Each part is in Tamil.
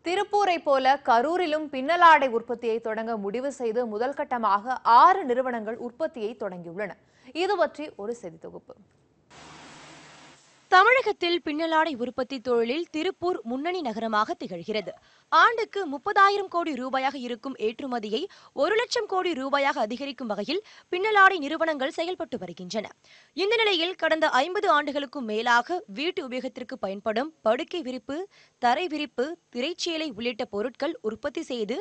திருப்பூரை போல கரூரிலும் பின்னலாடை உற்பத்தியை தொடங்க முடிவு செய்து முதல் கட்டமாக 6 நிறுவனங்கள் உற்பத்தியை தொடங்கியுள்ளன. இது பற்றி ஒரு செய்தி தொகுப்பு. தமிழகத்தில் பின்னலாடை உற்பத்தி தொழிலில் திருப்பூர் முன்னணி நகரமாக திகழ்கிறது. ஆண்டுக்கு 30,000 கோடி ரூபாயாக இருக்கும் ஏற்றுமதியை 1 லட்சம் கோடி ரூபாயாக அதிகரிக்கும் வகையில் பின்னலாடை நிறுவனங்கள் செயல்பட்டு வருகின்றன. இந்த நிலையில் கடந்த 50 ஆண்டுகளுக்கும் மேலாக வீட்டு உபயோகத்திற்கு பயன்படும் படுக்கை விரிப்பு, தரை விரிப்பு, திரைச்சேலை உள்ளிட்ட பொருட்கள் உற்பத்தி செய்து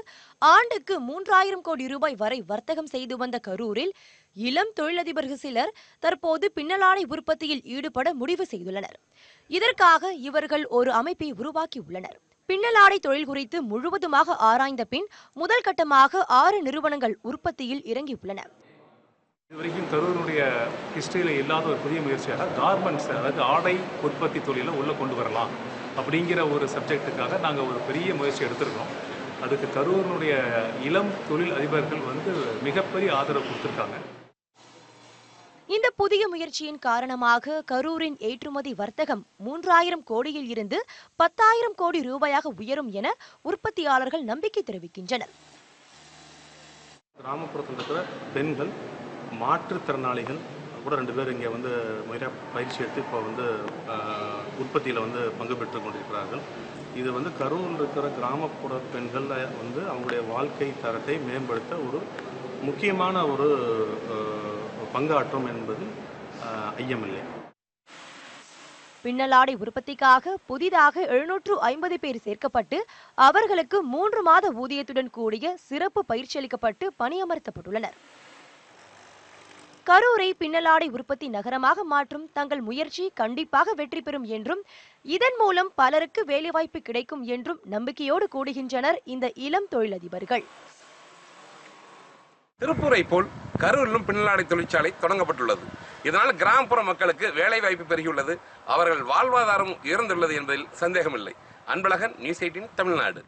ஆண்டுக்கு 3,000 கோடி ரூபாய் வரை வர்த்தகம் செய்து வந்த கரூரில் இளம் தொழிலதிபர்கள் சிலர் தற்போது பின்னலாடை உற்பத்தியில் ஈடுபட முடிவு செய்துள்ளனர். இதற்காக இவர்கள் ஒரு அமைப்பை உருவாக்கியுள்ளனர். பின்னலாடை தொழில் குறித்து முழுவதுமாக ஆராய்ந்த பின் முதல் கட்டமாக 6 நிறுவனங்கள் உற்பத்தியில் இறங்கியுள்ளன. இதுவரைக்கும் கரூருடைய ஹிஸ்டரியில் இல்லாத ஒரு புதிய முயற்சியாக கார்மெண்ட்ஸ், அதாவது ஆடை உற்பத்தி தொழிலை உள்ளே கொண்டு வரலாம் அப்படிங்கிற ஒரு சப்ஜெக்டுக்காக நாங்கள் ஒரு பெரிய முயற்சி எடுத்திருக்கோம். அதுக்கு கரூருடைய இளம் தொழில் அதிபர்கள் மிகப்பெரிய ஆதரவு கொடுத்துருக்காங்க. இந்த புதிய முயற்சியின் காரணமாக கரூரின் ஏற்றுமதி வர்த்தகம் 3,000 கோடியில் இருந்து 10,000 கோடி ரூபாயாக உயரும் என உற்பத்தியாளர்கள் நம்பிக்கை தெரிவிக்கின்றனர். கிராமப்புறத்தில் இருக்கிற பெண்கள், மாற்றுத்திறனாளிகள் கூட 2 பேர் இங்கே பயிற்சி எடுத்து இப்போ உற்பத்தியில் பங்கு பெற்று கொண்டிருக்கிறார்கள். இது கரூரில் இருக்கிற கிராமப்புற பெண்கள் அவங்களுடைய வாழ்க்கை தரத்தை மேம்படுத்த ஒரு முக்கியமான ஒரு பங்காற்றும் என்பது ஐயமில்லை. பின்னலாடை உற்பத்திக்காக புதிதாக 750 பேர் சேர்க்கப்பட்டு அவர்களுக்கு 3 மாத ஊதியத்துடன் கூடிய சிறப்பு பயிற்சி அளிக்கப்பட்டு பணியமர்த்தப்பட்டுள்ளனர். கரூரை பின்னலாடை உற்பத்தி நகரமாக மாற்றும் தங்கள் முயற்சி கண்டிப்பாக வெற்றி பெறும் என்றும் இதன் மூலம் பலருக்கு வேலைவாய்ப்பு கிடைக்கும் என்றும் நம்பிக்கையோடு கூடுகின்றனர் இந்த இளம் தொழிலதிபர்கள். திருப்பூரை போல் கரூரிலும் பின்னலாடை தொழிற்சாலை தொடங்கப்பட்டுள்ளது. இதனால் கிராமப்புற மக்களுக்கு வேலை வாய்ப்பு பெருகியுள்ளது, அவர்கள் வாழ்வாதாரம் உயர்ந்துள்ளது என்பதில் சந்தேகமில்லை. அன்பழகன், நியூஸ் 18 தமிழ்நாடு.